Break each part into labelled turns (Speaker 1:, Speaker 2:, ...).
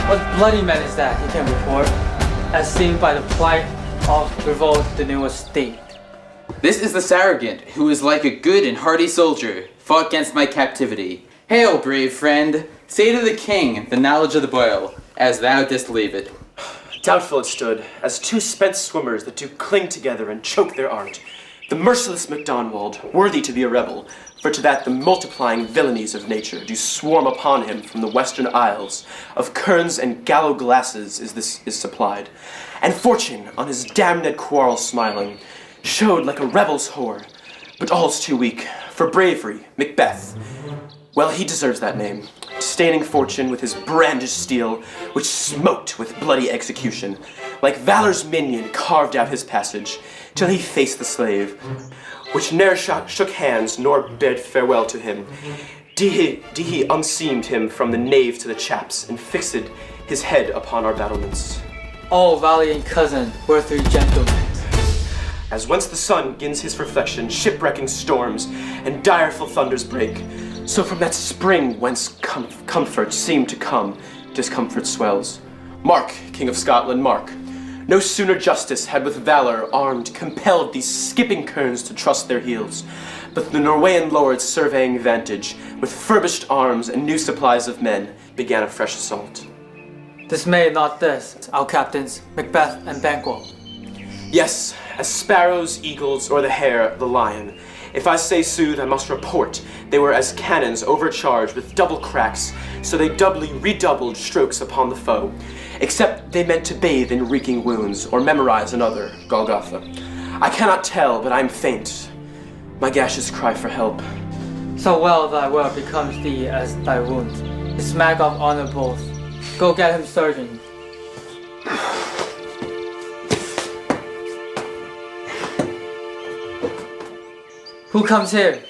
Speaker 1: What bloody man is that he can report, as seen by the plight of revolt the new estate?
Speaker 2: This is the Sarrogant, who is like a good and hardy soldier, fought against my captivity. Hail, brave friend! Say to the king the knowledge of the boil, as thou didst leave it.
Speaker 3: Doubtful it stood, as two spent swimmers that do cling together and choke their art. The merciless MacDonald, worthy to be a rebel, for to that the multiplying villainies of nature do swarm upon him from the western isles. Of kerns and gallow glasses is supplied. And fortune, on his damned quarrel smiling, showed like a rebel's whore, but all's too weak, for bravery, Macbeth. Well, he deserves that name, staining fortune with his brandished steel, which smoked with bloody execution. Like valor's minion carved out his passage, till he faced the slave, which ne'er shook hands nor bid farewell to him. He unseamed him from the nave to the chaps, and fixed his head upon our battlements.
Speaker 1: Oh, valiant cousin, worthy gentlemen.
Speaker 3: As whence the sun gins his reflection, shipwrecking storms and direful thunders break, so from that spring whence comfort seemed to come, discomfort swells. Mark, King of Scotland, mark. No sooner justice had with valor armed compelled these skipping kerns to trust their heels, but the Norwegian lords surveying vantage, with furbished arms and new supplies of men, began a fresh assault.
Speaker 1: Dismay not this, our captains, Macbeth and Banquo.
Speaker 3: Yes, as sparrows, eagles, or the hare, the lion. If I say sooth, I must report they were as cannons overcharged with double cracks, so they doubly redoubled strokes upon the foe, except they meant to bathe in reeking wounds, or memorize another, Golgotha. I cannot tell, but I'm faint. My gashes cry for help.
Speaker 1: So well thy word becomes thee as thy wound. The smack of honor both. Go get him, surgeon. Who comes here?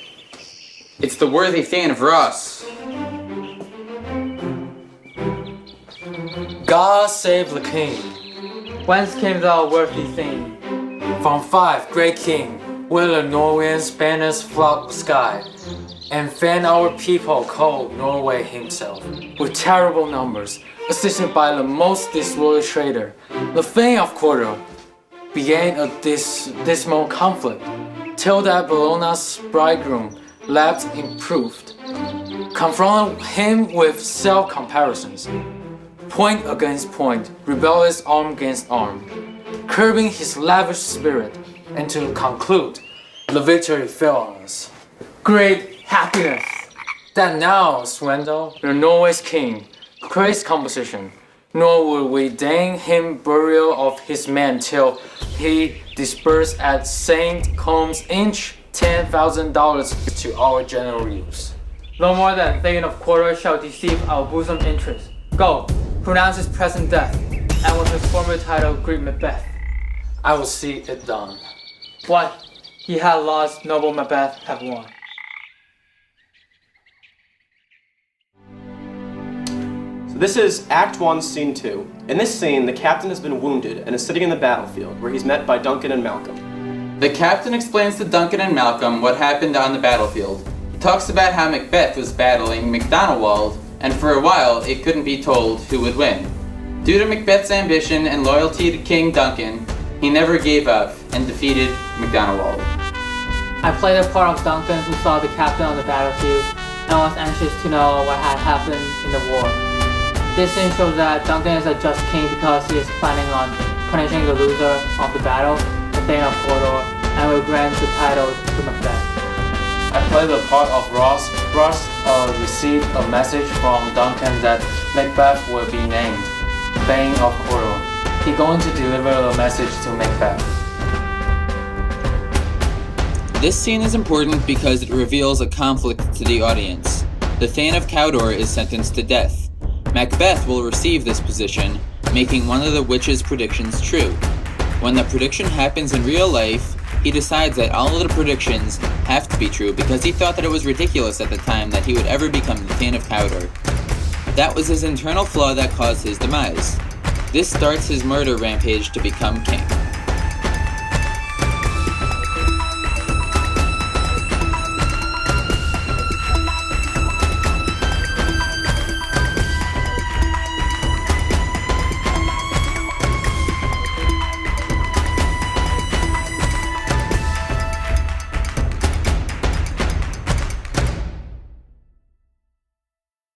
Speaker 2: It's the worthy Thane of Ross.
Speaker 4: God save the king.
Speaker 1: Whence came thou, worthy Thane?
Speaker 4: From Fife, great king, where the Norwegian banners flout the sky, and fan our people call Norway himself, with terrible numbers, assisted by the most disloyal traitor. The Thane of Cawdor began a dismal conflict, till that Bellona's bridegroom lacked improved, confronted him with self-comparisons, point against point, rebellious arm against arm, curbing his lavish spirit, and to conclude, the victory fell on us.
Speaker 1: Great happiness!
Speaker 4: That now, Swendel, the Norway's king, craves composition, nor will we deign him burial of his men till he disperse at St. Combs Inch $10,000 to our general use.
Speaker 1: No more than Thane of Cawdor shall deceive our bosom interest. Go, pronounce his present death, and with his former title greet Macbeth.
Speaker 4: I will see it done.
Speaker 1: What he had lost, noble Macbeth have won.
Speaker 3: This is Act 1, Scene 2. In this scene, the captain has been wounded and is sitting in the battlefield, where he's met by Duncan and Malcolm.
Speaker 2: The captain explains to Duncan and Malcolm what happened on the battlefield. He talks about how Macbeth was battling MacDonald, and for a while it couldn't be told who would win. Due to Macbeth's ambition and loyalty to King Duncan, he never gave up and defeated MacDonald.
Speaker 1: I played the part of Duncan who saw the captain on the battlefield and was anxious to know what had happened in the war. This scene shows that Duncan is a just king because he is planning on punishing the loser of the battle, the Thane of Cawdor, and will grant the title to Macbeth.
Speaker 4: I played the part of Ross. Ross received a message from Duncan that Macbeth will be named Thane of Cawdor. He's going to deliver the message to Macbeth.
Speaker 2: This scene is important because it reveals a conflict to the audience. The Thane of Cawdor is sentenced to death. Macbeth will receive this position, making one of the witch's predictions true. When the prediction happens in real life, he decides that all of the predictions have to be true because he thought that it was ridiculous at the time that he would ever become the Thane of Cawdor. That was his internal flaw that caused his demise. This starts his murder rampage to become king.